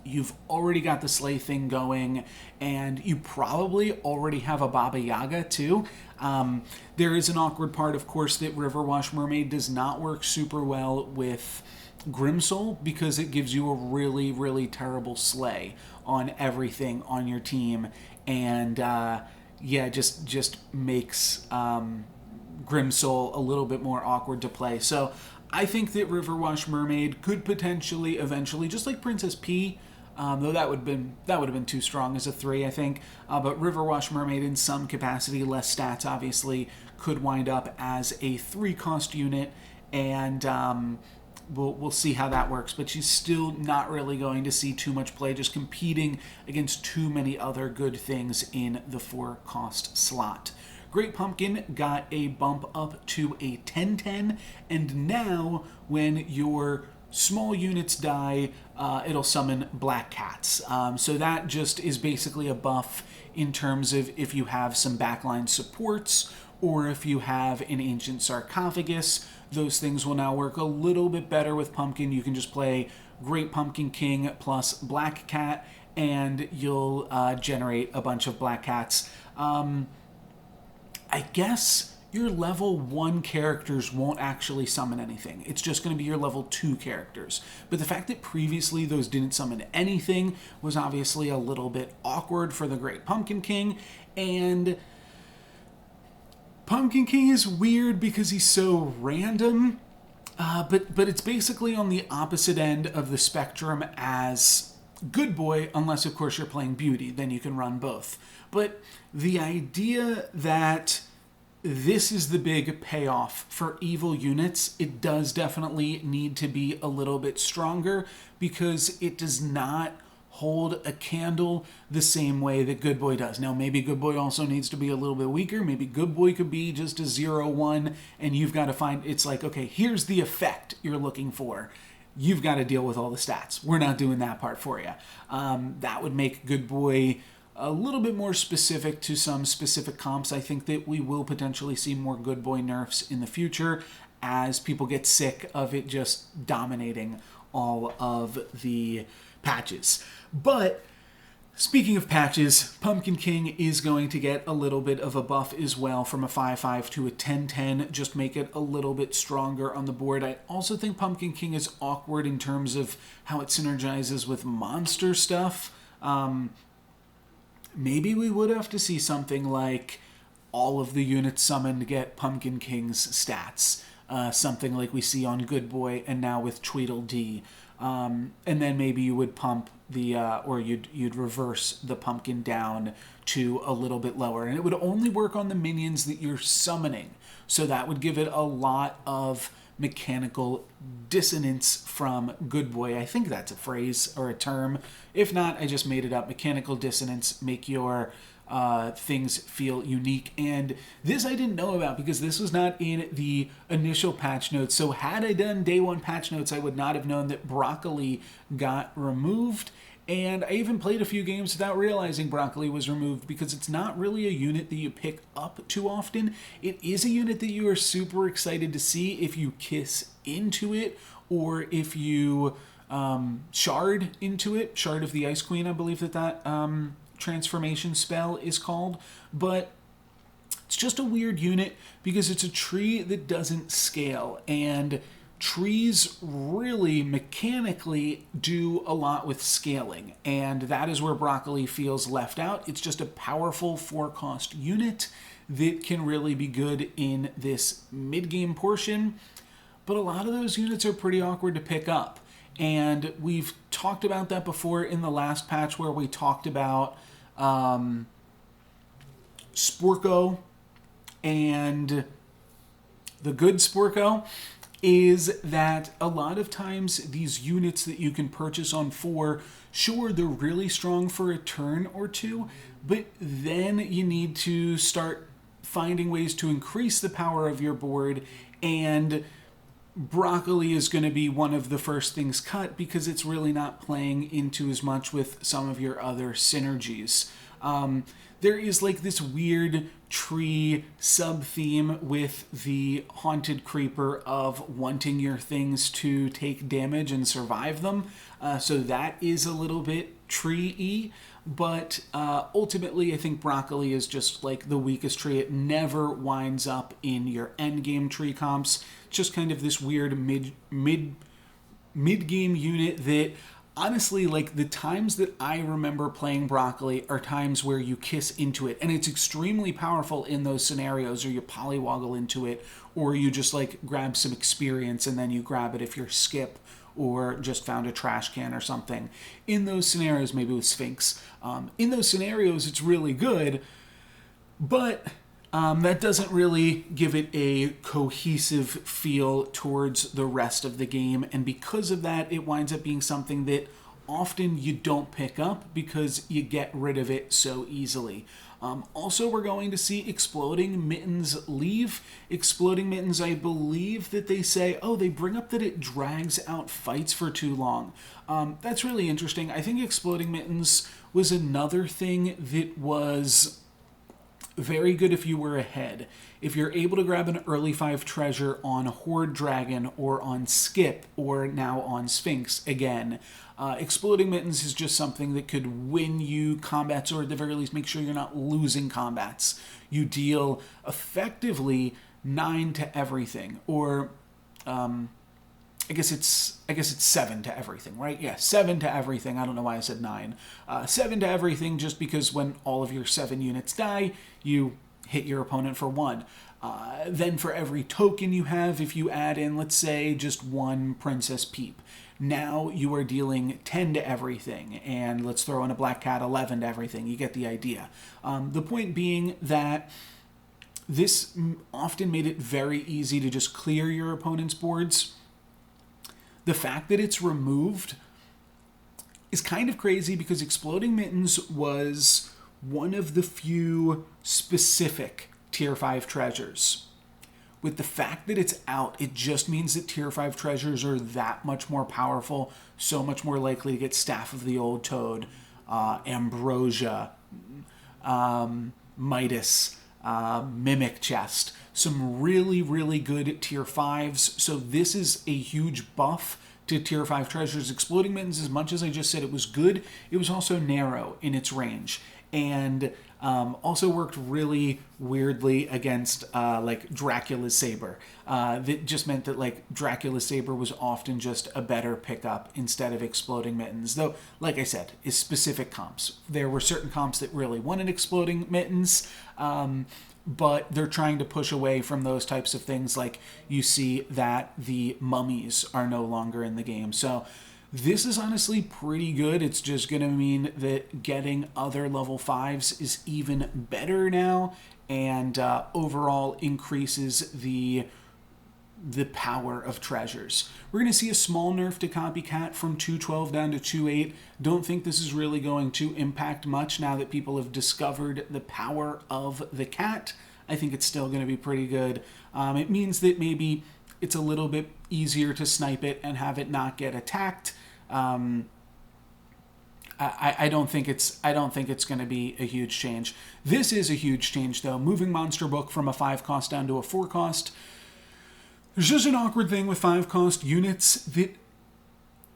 you've already got the sleigh thing going, and you probably already have a Baba Yaga too. There is an awkward part, of course, that Riverwash Mermaid does not work super well with Grimsoul because it gives you a really, really terrible sleigh on everything on your team, and just makes Grimsoul a little bit more awkward to play. So I think that Riverwash Mermaid could potentially eventually, just like Princess P, though that would have been too strong as a 3, I think. But Riverwash Mermaid in some capacity, less stats obviously, could wind up as a 3-cost unit, and we'll see how that works. But she's still not really going to see too much play, just competing against too many other good things in the 4-cost slot. Great Pumpkin got a bump up to a 10/10, and now when your small units die, it'll summon black cats. So that just is basically a buff in terms of if you have some backline supports or if you have an ancient sarcophagus. Those things will now work a little bit better with Pumpkin. You can just play Great Pumpkin King plus Black Cat, and you'll generate a bunch of black cats. I guess your level 1 characters won't actually summon anything. It's just going to be your level 2 characters. But the fact that previously those didn't summon anything was obviously a little bit awkward for the Great Pumpkin King. And Pumpkin King is weird because he's so random. But it's basically on the opposite end of the spectrum as Good Boy, unless of course you're playing Beauty. Then you can run both. But the idea that this is the big payoff for evil units, it does definitely need to be a little bit stronger because it does not hold a candle the same way that Good Boy does. Now, maybe Good Boy also needs to be a little bit weaker. Maybe Good Boy could be just a 0/1, and you've got to find, it's like, okay, here's the effect you're looking for. You've got to deal with all the stats. We're not doing that part for you. That would make Good Boy a little bit more specific to some specific comps. I think that we will potentially see more Good Boy nerfs in the future as people get sick of it just dominating all of the patches. But speaking of patches, Pumpkin King is going to get a little bit of a buff as well from a 5/5 to a 10/10, just make it a little bit stronger on the board. I also think Pumpkin King is awkward in terms of how it synergizes with monster stuff. Maybe we would have to see something like all of the units summoned get Pumpkin King's stats. Something like we see on Good Boy and now with Tweedledee. And then maybe you would pump the, or you'd reverse the pumpkin down to a little bit lower. And it would only work on the minions that you're summoning. So that would give it a lot of mechanical dissonance from Good Boy. I think that's a phrase or a term. If not, I just made it up. Mechanical dissonance, make your things feel unique. And this I didn't know about because this was not in the initial patch notes. So had I done day 1 patch notes, I would not have known that Broccoli got removed. And I even played a few games without realizing Broccoli was removed because it's not really a unit that you pick up too often. It is a unit that you are super excited to see if you kiss into it or if you shard into it. Shard of the Ice Queen, I believe that transformation spell is called. But it's just a weird unit because it's a tree that doesn't scale. And trees really mechanically do a lot with scaling, and that is where broccoli feels left out. It's just a powerful 4-cost unit that can really be good in this mid-game portion, but a lot of those units are pretty awkward to pick up. And we've talked about that before in the last patch where we talked about Sporko, and the good Sporko is that a lot of times these units that you can purchase on 4, sure, they're really strong for a turn or two, but then you need to start finding ways to increase the power of your board, and broccoli is going to be one of the first things cut because it's really not playing into as much with some of your other synergies. There is like this weird tree sub-theme with the haunted creeper of wanting your things to take damage and survive them. So that is a little bit tree-y, but ultimately I think broccoli is just like the weakest tree. It never winds up in your endgame tree comps. It's just kind of this weird mid-game unit that honestly, like, the times that I remember playing broccoli are times where you kiss into it, and it's extremely powerful in those scenarios, or you polywoggle into it, or you just like grab some experience and then you grab it if you're skip or just found a trash can or something. In those scenarios, maybe with Sphinx, in those scenarios it's really good, but that doesn't really give it a cohesive feel towards the rest of the game, and because of that, it winds up being something that often you don't pick up because you get rid of it so easily. Also, we're going to see Exploding Mittens leave. Exploding Mittens, I believe that they say, they bring up that it drags out fights for too long. That's really interesting. I think Exploding Mittens was another thing that was very good if you were ahead. If you're able to grab an early 5 treasure on Horde Dragon or on Skip or now on Sphinx again, Exploding Mittens is just something that could win you combats, or at the very least make sure you're not losing combats. You deal effectively 9 to everything, or I guess it's 7 to everything, right? Yeah, 7 to everything. I don't know why I said 9. 7 to everything, just because when all of your 7 units die, you hit your opponent for 1. Then for every token you have, if you add in, let's say, just 1 Princess Peep, now you are dealing 10 to everything, and let's throw in a Black Cat, 11 to everything. You get the idea. The point being that this often made it very easy to just clear your opponent's boards. The fact that it's removed is kind of crazy because Exploding Mittens was one of the few specific Tier 5 treasures. With the fact that it's out, it just means that Tier 5 treasures are that much more powerful, so much more likely to get Staff of the Old Toad, Ambrosia, Midas, Mimic Chest. Some really, really good Tier 5s. So this is a huge buff to Tier 5 treasures. Exploding Mittens, as much as I just said it was good, it was also narrow in its range. And also worked really weirdly against like Dracula's Saber. That just meant that like Dracula's Saber was often just a better pickup instead of Exploding Mittens. Though, like I said, is specific comps. There were certain comps that really wanted Exploding Mittens, but they're trying to push away from those types of things. Like you see that the mummies are no longer in the game. So this is honestly pretty good. It's just going to mean that getting other level 5s is even better now, and overall increases the power of treasures. We're going to see a small nerf to Copycat from 212 down to 28. Don't think this is really going to impact much now that people have discovered the power of the cat. I think it's still going to be pretty good. It means that maybe it's a little bit easier to snipe it and have it not get attacked. I don't think it's going to be a huge change. This is a huge change though. Moving Monster Book from a 5 cost down to a 4 cost. There's just an awkward thing with 5 cost units that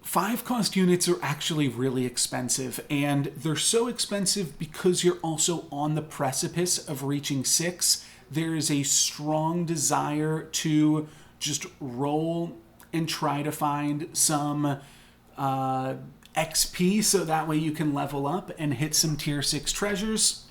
5 cost units are actually really expensive, and they're so expensive because you're also on the precipice of reaching 6. There is a strong desire to just roll and try to find some XP so that way you can level up and hit some tier 6 treasures.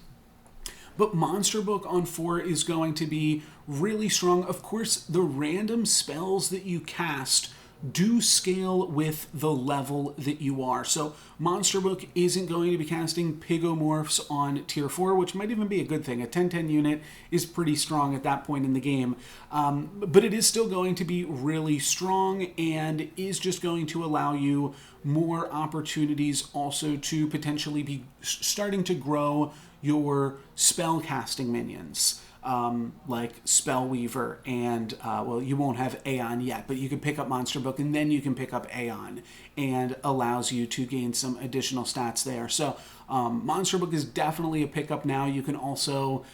But Monster Book on 4 is going to be really strong. Of course, the random spells that you cast do scale with the level that you are. So Monster Book isn't going to be casting Pigomorphs on tier 4, which might even be a good thing. A 10-10 unit is pretty strong at that point in the game. But it is still going to be really strong and is just going to allow you more opportunities also to potentially be starting to grow your spell casting minions. Like Spellweaver and, well, you won't have Aeon yet, but you can pick up Monster Book and then you can pick up Aeon, and allows you to gain some additional stats there. So Monster Book is definitely a pickup now. You can also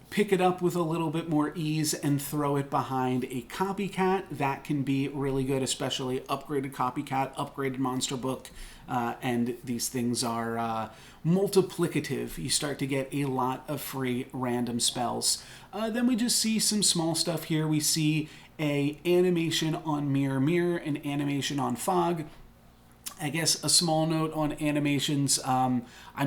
pick it up with a little bit more ease and throw it behind a Copycat. That can be really good, especially upgraded Copycat, upgraded Monster Book, and these things are multiplicative. You start to get a lot of free random spells. Then we just see some small stuff here. We see a animation on Mirror Mirror, an animation on Fog. I guess a small note on animations, I'm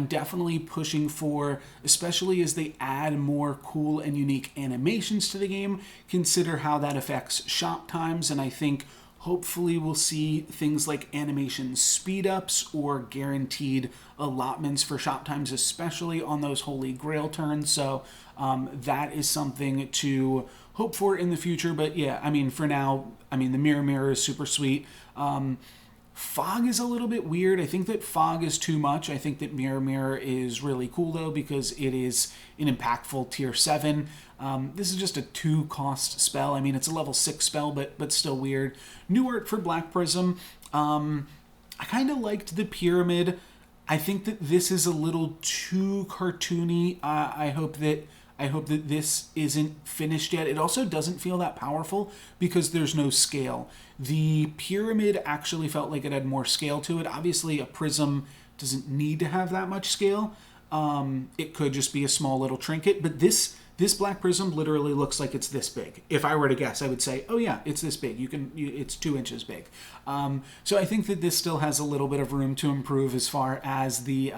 definitely pushing for, especially as they add more cool and unique animations to the game, consider how that affects shop times, and I think hopefully we'll see things like animation speed-ups or guaranteed allotments for shop times, especially on those Holy Grail turns. So that is something to hope for in the future. But yeah, I mean, for now, I mean, the Mirror Mirror is super sweet. Fog is a little bit weird. I think that Fog is too much. I think that Mirror Mirror is really cool, though, because it is an impactful tier 7. This is just a 2-cost spell. I mean, it's a level 6 spell, but still weird. New art for Black Prism. I kind of liked the pyramid. I think that this is a little too cartoony. I hope that this isn't finished yet. It also doesn't feel that powerful because there's no scale. The pyramid actually felt like it had more scale to it. Obviously, a prism doesn't need to have that much scale. It could just be a small little trinket, but this Black Prism literally looks like it's this big. If I were to guess, I would say, oh yeah, it's this big. It's 2 inches big. So I think that this still has a little bit of room to improve as far as the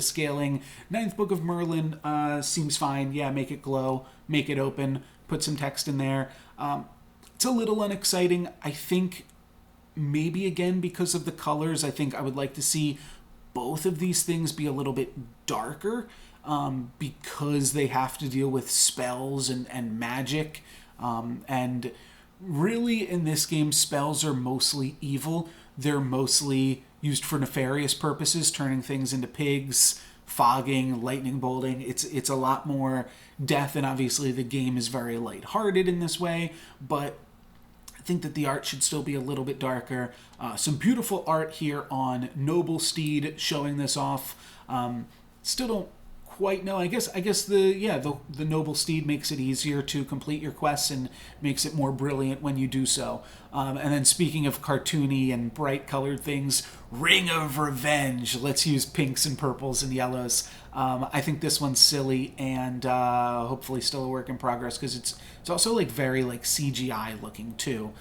scaling. Ninth Book of Merlin seems fine. Yeah, make it glow, make it open, put some text in there. It's a little unexciting. I think maybe again because of the colors, I think I would like to see both of these things be a little bit darker. Because they have to deal with spells and magic. And really, in this game, spells are mostly evil. They're mostly used for nefarious purposes, turning things into pigs, fogging, lightning bolting. It's a lot more death, and obviously the game is very lighthearted in this way, but I think that the art should still be a little bit darker. Some beautiful art here on Noble Steed showing this off. Still don't quite know. I guess the Noble Steed makes it easier to complete your quests and makes it more brilliant when you do so. And then speaking of cartoony and bright colored things, Ring of Revenge. Let's use pinks and purples and yellows. I think this one's silly and hopefully still a work in progress because it's also like very like CGI looking too.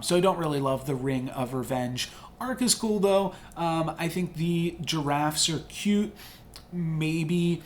So I don't really love the Ring of Revenge. Arc is cool though. I think the giraffes are cute. Maybe,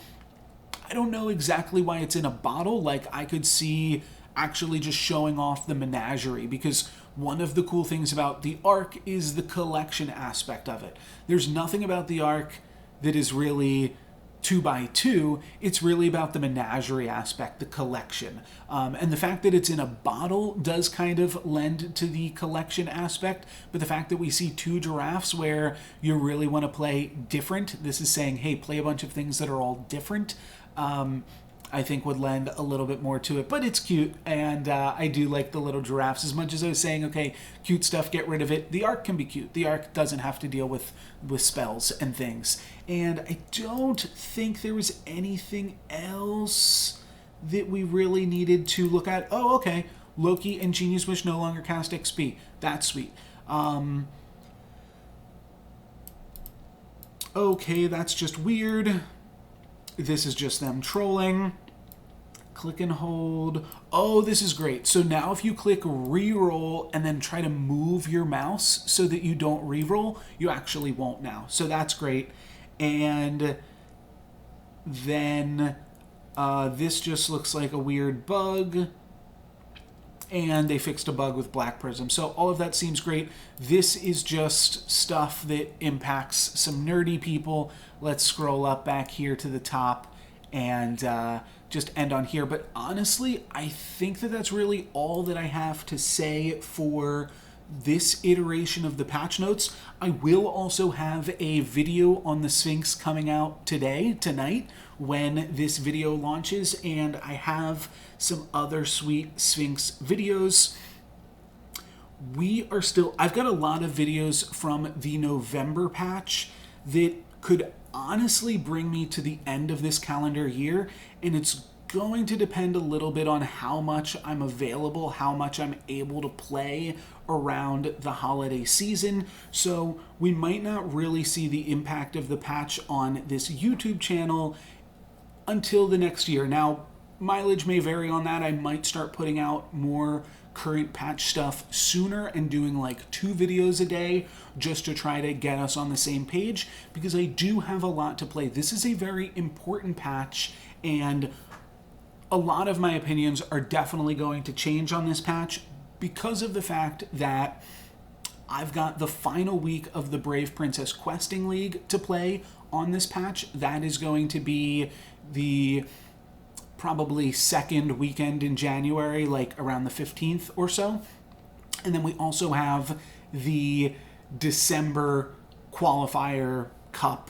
I don't know exactly why it's in a bottle. Like, I could see actually just showing off the menagerie, because one of the cool things about the Ark is the collection aspect of it. There's nothing about the Ark that is really 2x2. It's really about the menagerie aspect, the collection. And the fact that it's in a bottle does kind of lend to the collection aspect, but the fact that we see 2 giraffes where you really want to play different, this is saying, hey, play a bunch of things that are all different, I think would lend a little bit more to it. But it's cute, and I do like the little giraffes. As much as I was saying, okay, cute stuff, get rid of it, the Ark can be cute. The Ark doesn't have to deal with spells and things. And I don't think there was anything else that we really needed to look at. Oh, okay, Loki and Genie's Wish no longer cast XP. That's sweet. Okay, that's just weird. This is just them trolling. Click and hold. Oh, this is great. So now if you click reroll and then try to move your mouse so that you don't reroll, you actually won't now. So that's great. And then this just looks like a weird bug. And they fixed a bug with Black Prism. So all of that seems great. This is just stuff that impacts some nerdy people. Let's scroll up back here to the top and just end on here. But honestly, I think that that's really all that I have to say for this iteration of the patch notes. I will also have a video on the Sphinx coming out tonight, when this video launches, and I have some other sweet Sphinx videos. I've got a lot of videos from the November patch that could honestly bring me to the end of this calendar year, and it's going to depend a little bit on how much I'm available, how much I'm able to play around the holiday season. So we might not really see the impact of the patch on this YouTube channel until the next year. Now, mileage may vary on that. I might start putting out more current patch stuff sooner and doing like 2 videos a day just to try to get us on the same page, because I do have a lot to play. This is a very important patch, and a lot of my opinions are definitely going to change on this patch because of the fact that I've got the final week of the Brave Princess Questing League to play on this patch. That is going to be the probably second weekend in January, like around the 15th or so. And then we also have the December qualifier cup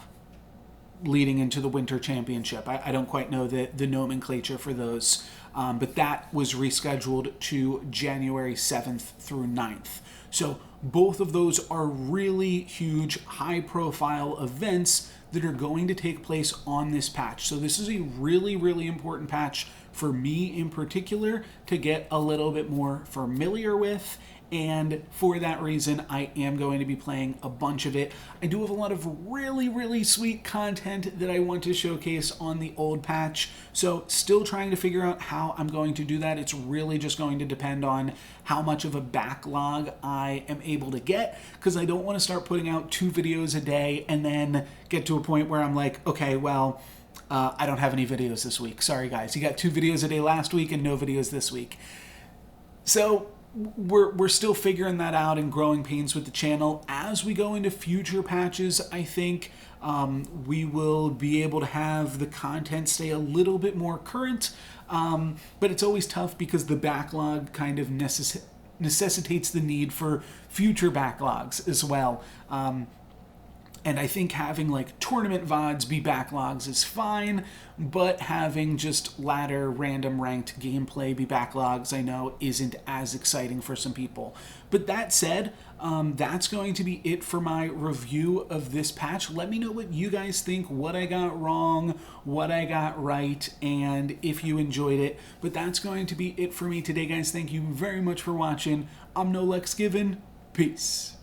leading into the Winter Championship. I don't quite know the nomenclature for those, but that was rescheduled to January 7th through 9th. So both of those are really huge, high-profile events that are going to take place on this patch. So this is a really, really important patch for me in particular to get a little bit more familiar with, and for that reason, I am going to be playing a bunch of it. I do have a lot of really, really sweet content that I want to showcase on the old patch, so still trying to figure out how I'm going to do that. It's really just going to depend on how much of a backlog I am able to get, because I don't want to start putting out 2 videos a day and then get to a point where I'm like, okay, well, I don't have any videos this week. Sorry, guys. You got 2 videos a day last week and no videos this week. So we're still figuring that out and growing pains with the channel. As we go into future patches, I think we will be able to have the content stay a little bit more current, but it's always tough because the backlog kind of necessitates the need for future backlogs as well. And I think having like tournament VODs be backlogs is fine, but having just ladder random ranked gameplay be backlogs, I know isn't as exciting for some people. But that said, that's going to be it for my review of this patch. Let me know what you guys think, what I got wrong, what I got right, and if you enjoyed it. But that's going to be it for me today, guys. Thank you very much for watching. I'm NoLucksGiven. Peace.